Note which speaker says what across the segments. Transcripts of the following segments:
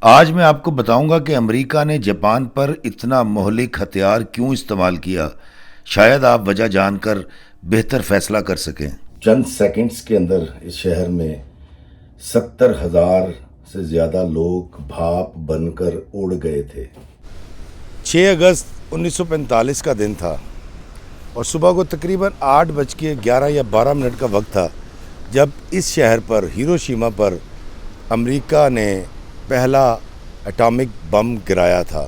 Speaker 1: آج میں آپ کو بتاؤں گا کہ امریکہ نے جاپان پر اتنا مہلک ہتھیار کیوں استعمال کیا۔ شاید آپ وجہ جان کر بہتر فیصلہ کر سکیں۔ چند سیکنڈز کے اندر اس شہر میں 70,000 سے زیادہ لوگ بھاپ بن کر اڑ گئے تھے۔ 6 اگست 1945 کا دن تھا اور صبح کو تقریباً 8:11 یا 12 کا وقت تھا جب اس شہر پر ہیروشیما پر امریکہ نے پہلا اٹامک بم گرایا تھا۔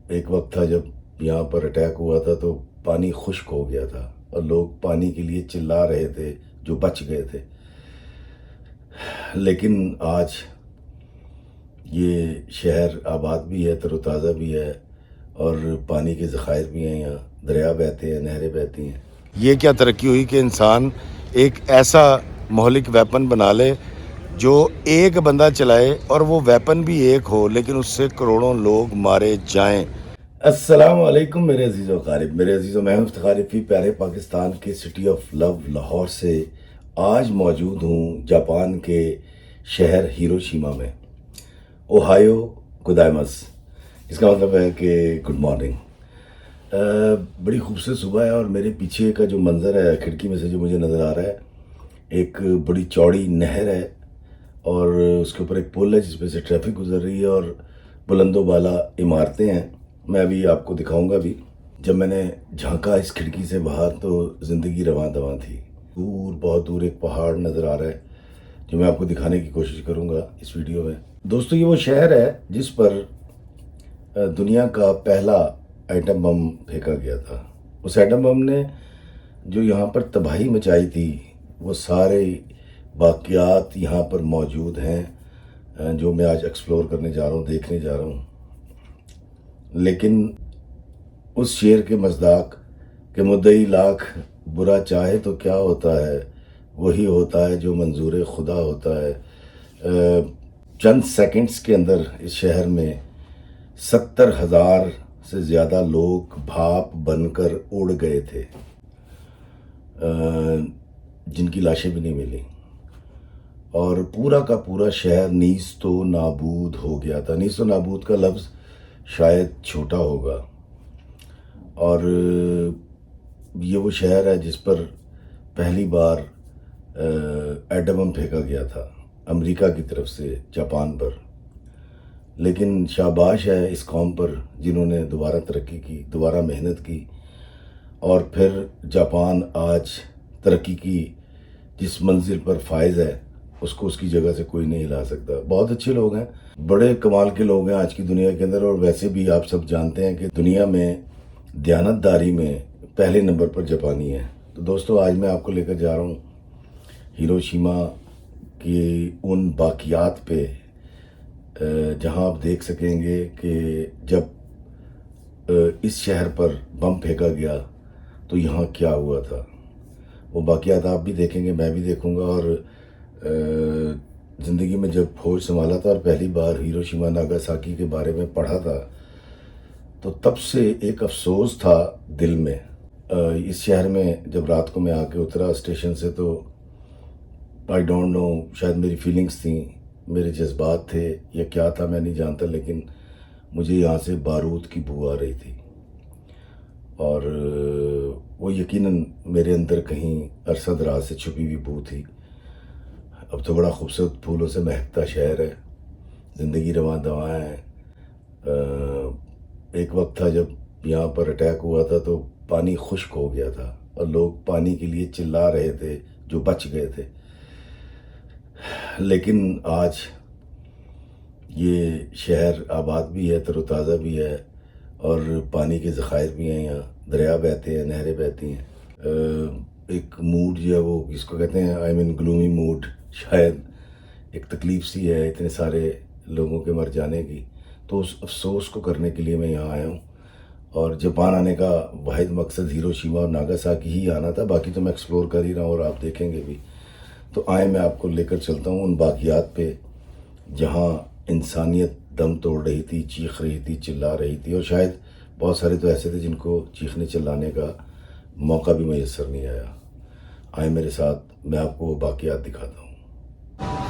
Speaker 1: ایک وقت تھا جب یہاں پر اٹیک ہوا تھا تو پانی خشک ہو گیا تھا اور لوگ پانی کے لیے چلا رہے تھے جو بچ گئے تھے، لیکن آج یہ شہر آباد بھی ہے، تر و تازہ بھی ہے اور پانی کے ذخائر بھی ہیں، یہاں دریا بہتے ہیں، نہریں بہتی ہیں۔ یہ کیا ترقی ہوئی کہ انسان ایک ایسا مہلک ویپن بنا لے جو ایک بندہ چلائے اور وہ ویپن بھی ایک ہو لیکن اس سے کروڑوں لوگ مارے جائیں۔ السلام علیکم میرے عزیز و اقارب، میرے عزیز و میں ہوں افتخار رفیع، پیارے پاکستان کے سٹی آف لو لاہور سے آج موجود ہوں جاپان کے شہر ہیروشیما میں۔ اوہایو گودائمس، اس کا مطلب ہے کہ گڈ مارننگ۔ بڑی خوبصورت صبح ہے اور میرے پیچھے کا جو منظر ہے کھڑکی میں سے جو مجھے نظر آ رہا ہے، ایک بڑی چوڑی نہر ہے اور اس کے اوپر ایک پل ہے جس پہ سے ٹریفک گزر رہی ہے اور بلند و بالا عمارتیں ہیں۔ میں ابھی آپ کو دکھاؤں گا بھی۔ جب میں نے جھانکا اس کھڑکی سے باہر تو زندگی رواں دواں تھی۔ دور بہت دور ایک پہاڑ نظر آ رہا ہے جو میں آپ کو دکھانے کی کوشش کروں گا اس ویڈیو میں۔ دوستو، یہ وہ شہر ہے جس پر دنیا کا پہلا ایٹم بم پھینکا گیا تھا۔ اس ایٹم بم نے جو یہاں پر تباہی مچائی تھی وہ سارے واقعات یہاں پر موجود ہیں جو میں آج ایکسپلور کرنے جا رہا ہوں، دیکھنے جا رہا ہوں۔ لیکن اس شعر کے مصداق کہ مدعی لاکھ برا چاہے تو کیا ہوتا ہے، وہی ہوتا ہے جو منظور خدا ہوتا ہے۔ چند سیکنڈز کے اندر اس شہر میں 70,000 سے زیادہ لوگ بھاپ بن کر اڑ گئے تھے، جن کی لاشیں بھی نہیں ملی، اور پورا کا پورا شہر نیست و نابود ہو گیا تھا۔ نیست و نابود کا لفظ شاید چھوٹا ہوگا، اور یہ وہ شہر ہے جس پر پہلی بار ایٹم بم پھینکا گیا تھا امریکہ کی طرف سے جاپان پر۔ لیکن شاباش ہے اس قوم پر جنہوں نے دوبارہ ترقی کی، دوبارہ محنت کی، اور پھر جاپان آج ترقی کی جس منزل پر فائز ہے اس کو اس کی جگہ سے کوئی نہیں ہلا سکتا۔ بہت اچھے لوگ ہیں، بڑے کمال کے لوگ ہیں آج کی دنیا کے اندر، اور ویسے بھی آپ سب جانتے ہیں کہ دنیا میں دیانتداری میں پہلے نمبر پر جاپانی ہے۔ تو دوستو، آج میں آپ کو لے کر جا رہا ہوں ہیروشیما کی ان باقیات پہ جہاں آپ دیکھ سکیں گے کہ جب اس شہر پر بم پھینکا گیا تو یہاں کیا ہوا تھا۔ وہ باقیات آپ بھی دیکھیں گے، میں بھی دیکھوں گا، اور زندگی میں جب ہوش سنبھالا تھا اور پہلی بار ہیروشیما ناگاساکی کے بارے میں پڑھا تھا تو تب سے ایک افسوس تھا دل میں۔ اس شہر میں جب رات کو میں آ کے اترا اسٹیشن سے تو آئی ڈونٹ نو، شاید میری فیلنگز تھیں، میرے جذبات تھے یا کیا تھا میں نہیں جانتا، لیکن مجھے یہاں سے بارود کی بو آ رہی تھی، اور وہ یقیناً میرے اندر کہیں عرصہ دراز سے چھپی ہوئی بو تھی۔ اب تو بڑا خوبصورت پھولوں سے مہکتا شہر ہے، زندگی رواں دواں ہے۔ ایک وقت تھا جب یہاں پر اٹیک ہوا تھا تو پانی خشک ہو گیا تھا اور لوگ پانی کے لیے چلا رہے تھے جو بچ گئے تھے، لیکن آج یہ شہر آباد بھی ہے، تر و تازہ بھی ہے اور پانی کے ذخائر بھی ہیں، یہاں دریا بہتے ہیں، نہریں بہتی ہیں۔ ایک موڈ جو ہے وہ اس کو کہتے ہیں گلومی موڈ، شاید ایک تکلیف سی ہے اتنے سارے لوگوں کے مر جانے کی، تو اس افسوس کو کرنے کے لیے میں یہاں آیا ہوں۔ اور جاپان آنے کا واحد مقصد ہیروشیما اور ناگاساکی ہی آنا تھا، باقی تو میں ایکسپلور کر ہی رہا ہوں اور آپ دیکھیں گے بھی۔ تو آئیں میں آپ کو لے کر چلتا ہوں ان باقیات پہ جہاں انسانیت دم توڑ رہی تھی، چیخ رہی تھی، چلا رہی تھی، اور شاید بہت سارے تو ایسے تھے جن کو چیخنے چلانے کا موقع بھی میسر نہیں آیا۔ آئیں میرے ساتھ، میں آپ کو وہ باقیات دکھاتا ہوں۔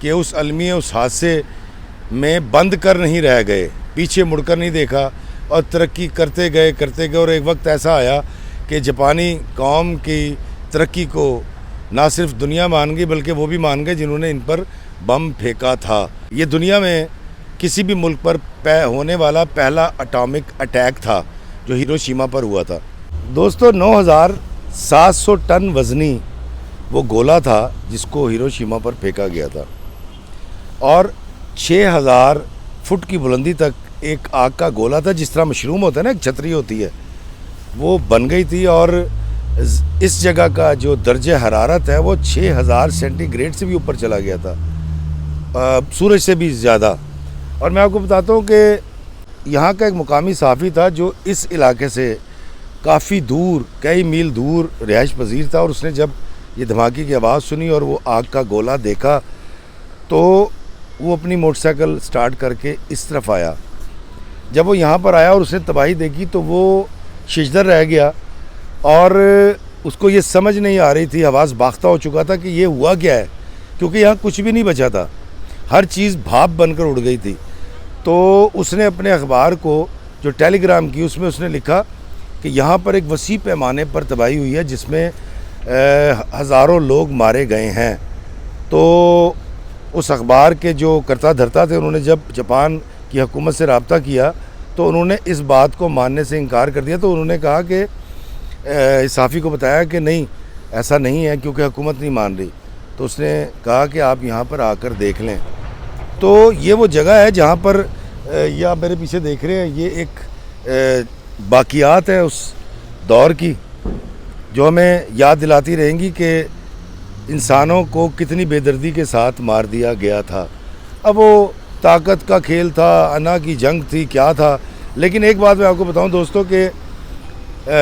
Speaker 1: کہ اس المیہ اس حادثے میں بند کر نہیں رہ گئے, پیچھے مڑ کر نہیں دیکھا اور ترقی کرتے گئے اور ایک وقت ایسا آیا کہ جاپانی قوم کی ترقی کو نہ صرف دنیا مان گئی بلکہ وہ بھی مان گئے جنہوں نے ان پر بم پھینکا تھا. یہ دنیا میں کسی بھی ملک پر ہونے والا پہلا اٹامک اٹیک تھا جو ہیروشیما پر ہوا تھا. دوستو 9700 ٹن وزنی وہ گولہ تھا جس کو ہیروشیما پر پھینکا گیا تھا, اور 6000 فٹ کی بلندی تک ایک آگ کا گولہ تھا, جس طرح مشروم ہوتا ہے نا, ایک چھتری ہوتی ہے, وہ بن گئی تھی. اور اس جگہ کا جو درجہ حرارت ہے وہ 6000 سینٹی گریڈ سے بھی اوپر چلا گیا تھا, سورج سے بھی زیادہ. اور میں آپ کو بتاتا ہوں کہ یہاں کا ایک مقامی صحافی تھا جو اس علاقے سے کافی دور, کئی میل دور رہائش پذیر تھا, اور اس نے جب یہ دھماکے کی آواز سنی اور وہ آگ کا گولہ دیکھا تو وہ اپنی موٹر سائیکل سٹارٹ کر کے اس طرف آیا. جب وہ یہاں پر آیا اور اس نے تباہی دیکھی تو وہ ششدر رہ گیا, اور اس کو یہ سمجھ نہیں آ رہی تھی, حواس باختہ ہو چکا تھا کہ یہ ہوا کیا ہے, کیونکہ یہاں کچھ بھی نہیں بچا تھا, ہر چیز بھاپ بن کر اڑ گئی تھی. تو اس نے اپنے اخبار کو جو ٹیلی گرام کی اس میں اس نے لکھا کہ یہاں پر ایک وسیع پیمانے پر تباہی ہوئی ہے جس میں ہزاروں لوگ مارے گئے ہیں. تو اس اخبار کے جو کرتا دھرتا تھے انہوں نے جب جاپان کی حکومت سے رابطہ کیا تو انہوں نے اس بات کو ماننے سے انکار کر دیا. تو انہوں نے کہا کہ صحافی کو بتایا کہ نہیں ایسا نہیں ہے کیونکہ حکومت نہیں مان رہی. تو اس نے کہا کہ آپ یہاں پر آ کر دیکھ لیں. تو یہ وہ جگہ ہے جہاں پر یہ آپ میرے پیچھے دیکھ رہے ہیں, یہ ایک باقیات ہے اس دور کی جو ہمیں یاد دلاتی رہیں گی کہ انسانوں کو کتنی بے دردی کے ساتھ مار دیا گیا تھا. اب وہ طاقت کا کھیل تھا, انا کی جنگ تھی, کیا تھا, لیکن ایک بات میں آپ کو بتاؤں دوستو کہ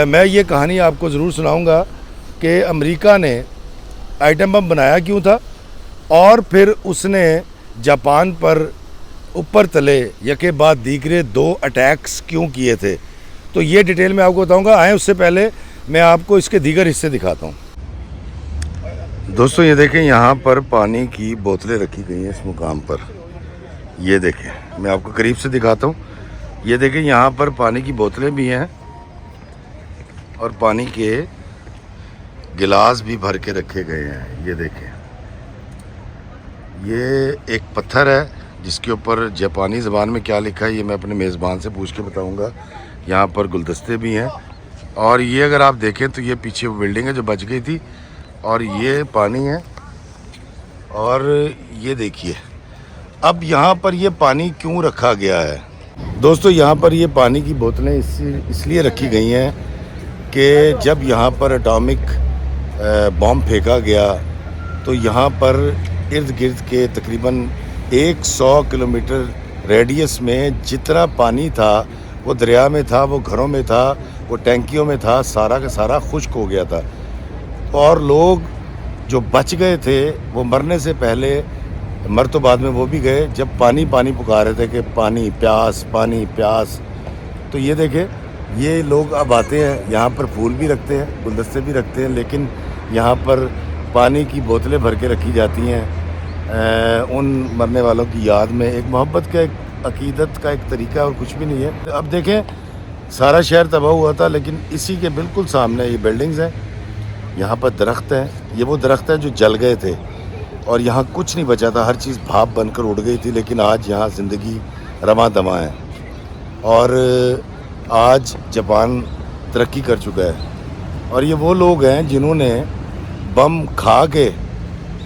Speaker 1: میں یہ کہانی آپ کو ضرور سناؤں گا کہ امریکہ نے آئٹم بم بنایا کیوں تھا, اور پھر اس نے جاپان پر اوپر تلے یکے بعد دیگرے 2 اٹیکس کیوں کیے تھے. تو یہ ڈیٹیل میں آپ کو بتاؤں گا. آئیں اس سے پہلے میں آپ کو اس کے دیگر حصے دکھاتا ہوں. دوستو یہ دیکھیں یہاں پر پانی کی بوتلیں رکھی گئی ہیں اس مقام پر. یہ دیکھیں میں آپ کو قریب سے دکھاتا ہوں. یہ دیکھیں یہاں پر پانی کی بوتلیں بھی ہیں اور پانی کے گلاس بھی بھر کے رکھے گئے ہیں. یہ دیکھیں یہ ایک پتھر ہے جس کے اوپر جاپانی زبان میں کیا لکھا ہے یہ میں اپنے میزبان سے پوچھ کے بتاؤں گا. یہاں پر گلدستے بھی ہیں, اور یہ اگر آپ دیکھیں تو یہ پیچھے وہ بلڈنگ ہے جو بچ گئی تھی, اور یہ پانی ہے. اور یہ دیکھیے اب یہاں پر یہ پانی کیوں رکھا گیا ہے. دوستو یہاں پر یہ پانی کی بوتلیں اس لیے رکھی گئی ہیں کہ جب یہاں پر اٹامک بم پھینکا گیا تو یہاں پر ارد گرد کے تقریباً 100 کلومیٹر ریڈیس میں جتنا پانی تھا وہ دریا میں تھا, وہ گھروں میں تھا, وہ ٹینکیوں میں تھا, سارا کا سارا خشک ہو گیا تھا. اور لوگ جو بچ گئے تھے وہ مرنے سے پہلے مر تو بعد میں وہ بھی گئے جب پانی پانی پکار رہے تھے کہ پانی پیاس پانی پیاس. تو یہ دیکھیں یہ لوگ اب آتے ہیں یہاں پر پھول بھی رکھتے ہیں, گلدستے بھی رکھتے ہیں, لیکن یہاں پر پانی کی بوتلیں بھر کے رکھی جاتی ہیں ان مرنے والوں کی یاد میں. ایک محبت کا, ایک عقیدت کا ایک طریقہ اور کچھ بھی نہیں ہے. اب دیکھیں سارا شہر تباہ ہوا تھا, لیکن اسی کے بالکل سامنے یہ بلڈنگز ہیں, یہاں پر درخت ہیں, یہ وہ درخت ہیں جو جل گئے تھے اور یہاں کچھ نہیں بچا تھا, ہر چیز بھاپ بن کر اڑ گئی تھی. لیکن آج یہاں زندگی رواں دواں ہے اور آج جاپان ترقی کر چکا ہے. اور یہ وہ لوگ ہیں جنہوں نے بم کھا کے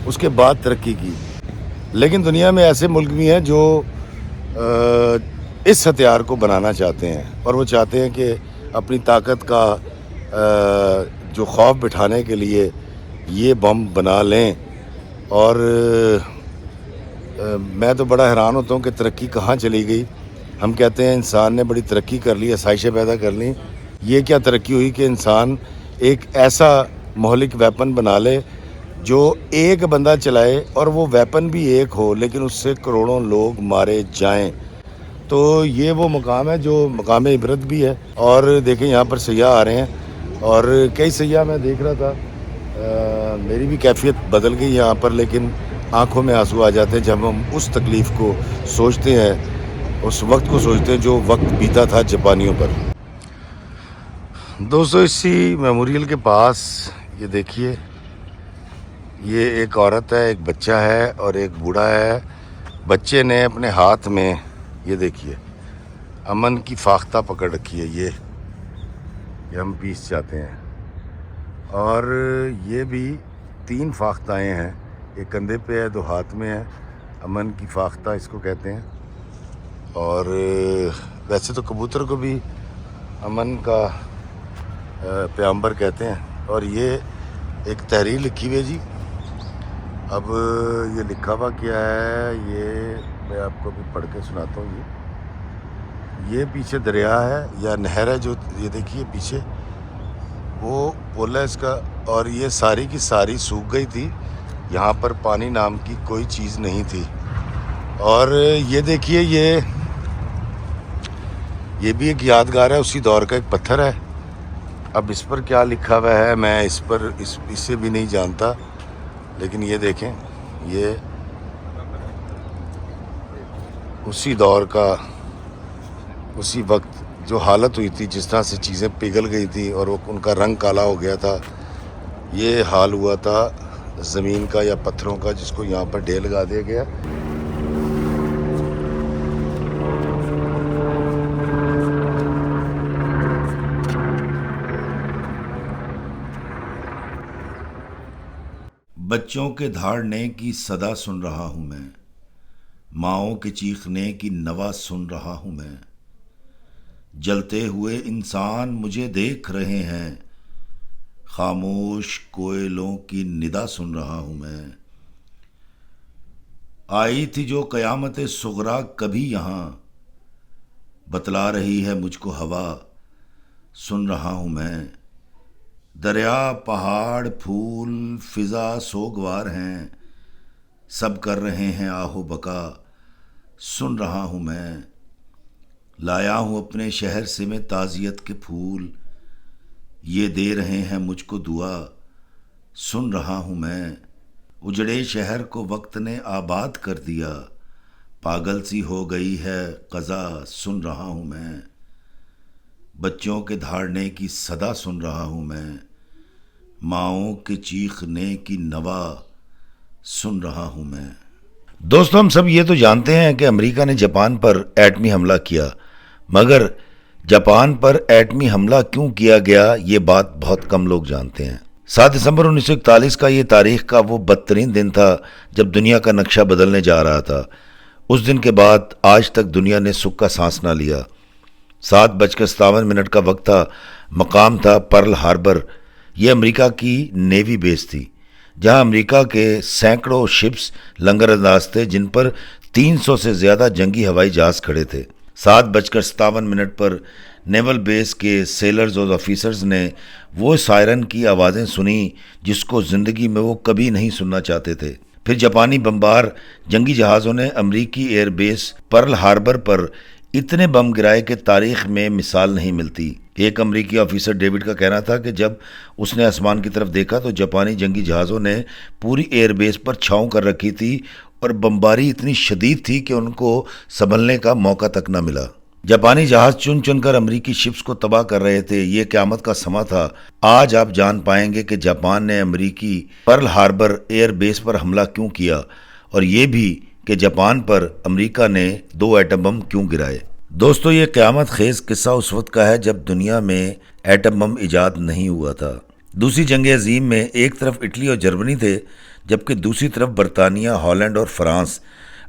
Speaker 1: اس کے بعد ترقی کی. لیکن دنیا میں ایسے ملک بھی ہیں جو اس ہتھیار کو بنانا چاہتے ہیں, اور وہ چاہتے ہیں کہ اپنی طاقت کا جو خوف بٹھانے کے لیے یہ بم بنا لیں. اور میں تو بڑا حیران ہوتا ہوں کہ ترقی کہاں چلی گئی. ہم کہتے ہیں انسان نے بڑی ترقی کر لی, آسائشیں پیدا کر لیں. یہ کیا ترقی ہوئی کہ انسان ایک ایسا مہلک ویپن بنا لے جو ایک بندہ چلائے اور وہ ویپن بھی ایک ہو لیکن اس سے کروڑوں لوگ مارے جائیں. تو یہ وہ مقام ہے جو مقام عبرت بھی ہے. اور دیکھیں یہاں پر سیاح آ رہے ہیں اور کئی سیاح میں دیکھ رہا تھا, میری بھی کیفیت بدل گئی یہاں پر, لیکن آنکھوں میں آنسو آ جاتے ہیں جب ہم اس تکلیف کو سوچتے ہیں، اس وقت کو سوچتے ہیں جو وقت بیتا تھا جاپانیوں پر۔ دوستو اسی میموریل کے پاس یہ دیکھیے، یہ ایک عورت ہے، ایک بچہ ہے اور ایک بوڑھا ہے۔ بچے نے اپنے ہاتھ میں یہ دیکھیے امن کی فاختہ پکڑ رکھی ہے، یہ ہم پیس چاہتے ہیں، اور یہ بھی 3 فاختائیں ہیں، ایک کندھے پہ ہے، 2 ہاتھ میں ہے۔ امن کی فاختہ اس کو کہتے ہیں، اور ویسے تو کبوتر کو بھی امن کا پیغمبر کہتے ہیں۔ اور یہ ایک تحریر لکھی ہوئی ہے جی، اب یہ لکھا ہوا کیا ہے یہ میں آپ کو بھی پڑھ کے سناتا ہوں۔ یہ پیچھے دریا ہے یا نہر ہے، جو یہ دیکھیے پیچھے وہ پل ہے اس کا، اور یہ ساری کی ساری سوکھ گئی تھی، یہاں پر پانی نام کی کوئی چیز نہیں تھی۔ اور یہ دیکھیے یہ بھی ایک یادگار ہے، اسی دور کا ایک پتھر ہے۔ اب اس پر کیا لکھا ہوا ہے میں اسے بھی نہیں جانتا، لیکن یہ دیکھیں، یہ اسی دور کا، اسی وقت جو حالت ہوئی تھی، جس طرح سے چیزیں پگھل گئی تھی اور ان کا رنگ کالا ہو گیا تھا، یہ حال ہوا تھا زمین کا یا پتھروں کا، جس کو یہاں پر ڈھیر لگا دیا گیا۔ بچوں کے دھاڑنے کی صدا سن رہا ہوں میں، ماؤں کے چیخنے کی نوا سن رہا ہوں میں، جلتے ہوئے انسان مجھے دیکھ رہے ہیں، خاموش کوئلوں کی ندا سن رہا ہوں میں۔ آئی تھی جو قیامت صغریٰ کبھی یہاں، بتلا رہی ہے مجھ کو ہوا سن رہا ہوں میں۔ دریا، پہاڑ، پھول، فضا سوگوار ہیں، سب کر رہے ہیں آہ و بکا سن رہا ہوں میں۔ لایا ہوں اپنے شہر سے میں تعزیت کے پھول، یہ دے رہے ہیں مجھ کو دعا سن رہا ہوں میں۔ اجڑے شہر کو وقت نے آباد کر دیا، پاگل سی ہو گئی ہے قضا سن رہا ہوں میں۔ بچوں کے دھاڑنے کی صدا سن رہا ہوں میں، ماؤں کے چیخنے کی نوا سن رہا ہوں میں۔ دوستو ہم سب یہ تو جانتے ہیں کہ امریکہ نے جاپان پر ایٹمی حملہ کیا، مگر جاپان پر ایٹمی حملہ کیوں کیا گیا یہ بات بہت کم لوگ جانتے ہیں۔ 7 دسمبر 1941 کا یہ تاریخ کا وہ بدترین دن تھا جب دنیا کا نقشہ بدلنے جا رہا تھا۔ اس دن کے بعد آج تک دنیا نے سکھ کا سانس نہ لیا۔ 7:57 کا وقت تھا، مقام تھا پرل ہاربر۔ یہ امریکہ کی نیوی بیس تھی، جہاں امریکہ کے سینکڑوں شپس لنگر انداز تھے، جن پر 300 سے زیادہ جنگی ہوائی جہاز کھڑے تھے۔ 7:57 پر نیول بیس کے سیلرز اور آفیسرز نے وہ سائرن کی آوازیں سنی جس کو زندگی میں وہ کبھی نہیں سننا چاہتے تھے۔ پھر جاپانی بمبار جنگی جہازوں نے امریکی ایئر بیس پرل ہاربر پر اتنے بم گرائے کہ تاریخ میں مثال نہیں ملتی۔ ایک امریکی آفیسر ڈیوڈ کا کہنا تھا کہ جب اس نے آسمان کی طرف دیکھا تو جاپانی جنگی جہازوں نے پوری ایئر بیس پر چھاؤں کر رکھی تھی اور بمباری اتنی شدید تھی کہ ان کو سنبھلنے کا موقع تک نہ ملا۔ جاپانی جہاز چن چن کر امریکی شپس کو تباہ کر رہے تھے۔ یہ قیامت کا سماں تھا۔ آج آپ جان پائیں گے کہ جاپان نے امریکی پرل ہاربر ایئر بیس پر حملہ کیوں کیا، اور یہ بھی کہ جاپان پر امریکہ نے 2 ایٹم بم کیوں گرائے۔ دوستو یہ قیامت خیز قصہ اس وقت کا ہے جب دنیا میں ایٹم بم ایجاد نہیں ہوا تھا۔ دوسری جنگ عظیم میں ایک طرف اٹلی اور جرمنی تھے، جبکہ دوسری طرف برطانیہ، ہالینڈ اور فرانس۔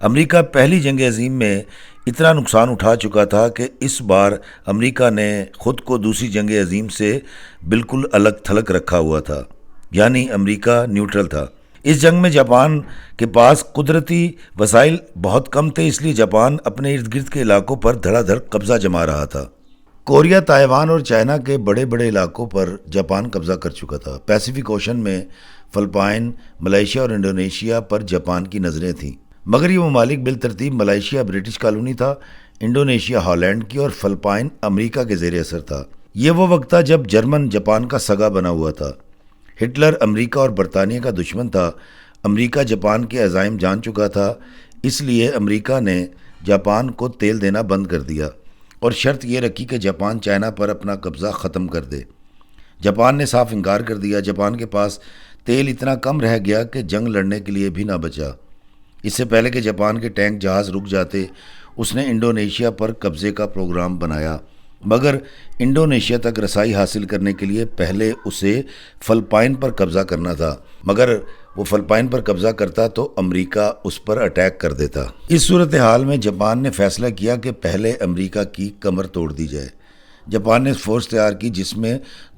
Speaker 1: امریکہ پہلی جنگ عظیم میں اتنا نقصان اٹھا چکا تھا کہ اس بار امریکہ نے خود کو دوسری جنگ عظیم سے بالکل الگ تھلگ رکھا ہوا تھا، یعنی امریکہ نیوٹرل تھا۔ اس جنگ میں جاپان کے پاس قدرتی وسائل بہت کم تھے، اس لیے جاپان اپنے ارد گرد کے علاقوں پر دھڑا دھڑ قبضہ جما رہا تھا۔ کوریا، تائیوان اور چائنا کے بڑے بڑے علاقوں پر جاپان قبضہ کر چکا تھا۔ پیسیفک اوشن میں فلپائن، ملائیشیا اور انڈونیشیا پر جاپان کی نظریں تھیں، مگر یہ ممالک بالترتیب ملائیشیا برٹش کالونی تھا، انڈونیشیا ہالینڈ کی اور فلپائن امریکہ کے زیر اثر تھا۔ یہ وہ وقت تھا جب جرمن جاپان کا سگا بنا ہوا تھا۔ ہٹلر امریکہ اور برطانیہ کا دشمن تھا۔ امریکہ جاپان کے عزائم جان چکا تھا، اس لیے امریکہ نے جاپان کو تیل دینا بند کر دیا اور شرط یہ رکھی کہ جاپان چائنا پر اپنا قبضہ ختم کر دے۔ جاپان نے صاف انکار کر دیا۔ جاپان کے پاس تیل اتنا کم رہ گیا کہ جنگ لڑنے کے لیے بھی نہ بچا۔ اس سے پہلے کہ جاپان کے ٹینک جہاز رک جاتے، اس نے انڈونیشیا پر قبضے کا پروگرام بنایا، مگر انڈونیشیا تک رسائی حاصل کرنے کے لیے پہلے اسے فلپائن پر قبضہ کرنا تھا، مگر وہ فلپائن پر قبضہ کرتا تو امریکہ اس پر اٹیک کر دیتا۔ اس صورتحال میں جاپان نے فیصلہ کیا کہ پہلے امریکہ کی کمر توڑ دی جائے۔ جاپان نے فورس تیار کی جس میں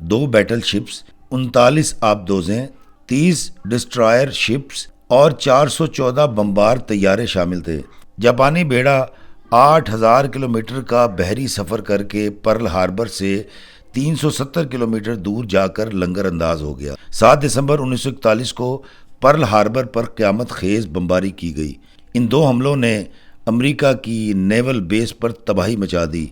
Speaker 1: 2 بیٹل شپس، 39 آبدوزیں، 30 ڈسٹرائر شپس اور 414 بمبار طیارے شامل تھے۔ جاپانی بیڑا 8000 کلومیٹر کا بحری سفر کر کے پرل ہاربر سے 370 کلومیٹر دور جا کر لنگر انداز ہو گیا۔ 7 دسمبر 1941 کو پرل ہاربر پر قیامت خیز بمباری کی گئی۔ ان 2 حملوں نے امریکہ کی نیول بیس پر تباہی مچا دی۔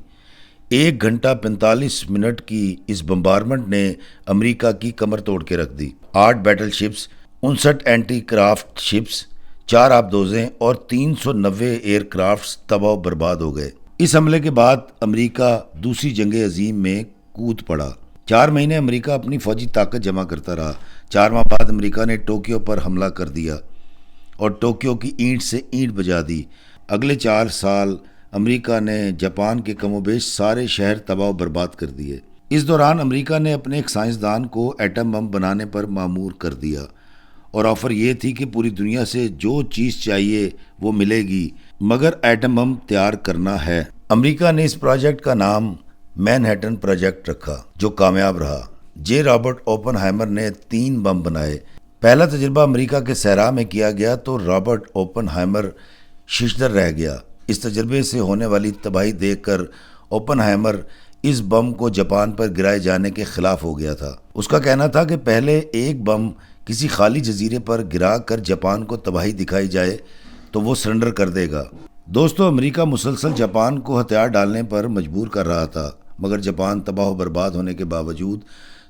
Speaker 1: 1 گھنٹہ 45 منٹ کی اس بمبارمنٹ نے امریکہ کی کمر توڑ کے رکھ دی۔ 8 battleships, 59 anti craft ships, 4 آبدوزیں اور 390 ایئر کرافٹس تباہ و برباد ہو گئے۔ اس حملے کے بعد امریکہ دوسری جنگ عظیم میں کود پڑا۔ 4 مہینے امریکہ اپنی فوجی طاقت جمع کرتا رہا۔ 4 ماہ بعد امریکہ نے ٹوکیو پر حملہ کر دیا اور ٹوکیو کی اینٹ سے اینٹ بجا دی۔ اگلے 4 سال امریکہ نے جاپان کے کم و بیش سارے شہر تباہ و برباد کر دیے۔ اس دوران امریکہ نے اپنے ایک سائنسدان کو ایٹم بم بنانے پر مامور کر دیا اور آفر یہ تھی کہ پوری دنیا سے جو چیز چاہیے وہ ملے گی، مگر ایٹم بم تیار کرنا ہے۔ امریکہ نے اس پروجیکٹ کا نام مین ہیٹن پروجیکٹ رکھا، جو کامیاب رہا۔ جے رابرٹ اوپن ہائمر نے 3 بم بنائے۔ پہلا تجربہ امریکہ کے صحرا میں کیا گیا تو رابرٹ اوپن ہائمر ششدر رہ گیا۔ اس تجربے سے ہونے والی تباہی دیکھ کر اوپن ہائمر اس بم کو جاپان پر گرائے جانے کے خلاف ہو گیا تھا۔ اس کا کہنا تھا کہ پہلے ایک بم کسی خالی جزیرے پر گرا کر جاپان کو تباہی دکھائی جائے تو وہ سرنڈر کر دے گا۔ دوستو، امریکہ مسلسل جاپان کو ہتھیار ڈالنے پر مجبور کر رہا تھا، مگر جاپان تباہ و برباد ہونے کے باوجود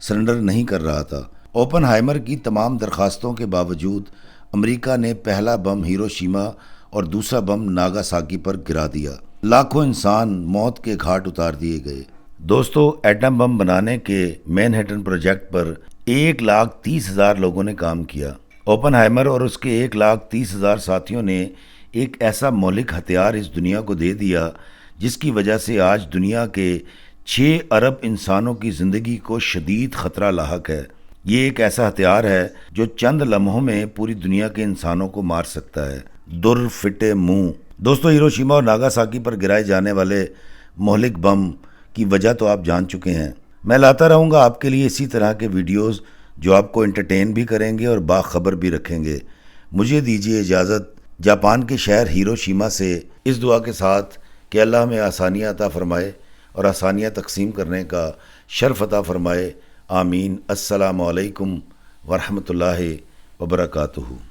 Speaker 1: سرنڈر نہیں کر رہا تھا۔ اوپن ہائمر کی تمام درخواستوں کے باوجود امریکہ نے پہلا بم ہیروشیما اور دوسرا بم ناگاساکی پر گرا دیا۔ لاکھوں انسان موت کے گھاٹ اتار دیے گئے۔ دوستو، ایٹم بم بنانے کے مین ہیٹن پروجیکٹ پر 1,30,000 لوگوں نے کام کیا۔ اوپن ہائمر اور اس کے 1,30,000 ساتھیوں نے ایک ایسا مہلک ہتھیار اس دنیا کو دے دیا جس کی وجہ سے آج دنیا کے 6 ارب انسانوں کی زندگی کو شدید خطرہ لاحق ہے۔ یہ ایک ایسا ہتھیار ہے جو چند لمحوں میں پوری دنیا کے انسانوں کو مار سکتا ہے۔ در فٹے منہ۔ دوستو، ہیروشیما اور ناگاساکی پر گرائے جانے والے مہلک بم کی وجہ تو آپ جان چکے ہیں۔ میں لاتا رہوں گا آپ کے لیے اسی طرح کے ویڈیوز جو آپ کو انٹرٹین بھی کریں گے اور باخبر بھی رکھیں گے۔ مجھے دیجیے اجازت جاپان کے شہر ہیروشیما سے، اس دعا کے ساتھ کہ اللہ ہمیں آسانیاں عطا فرمائے اور آسانیاں تقسیم کرنے کا شرف عطا فرمائے۔ آمین۔ السلام علیکم ورحمۃ اللہ وبرکاتہ۔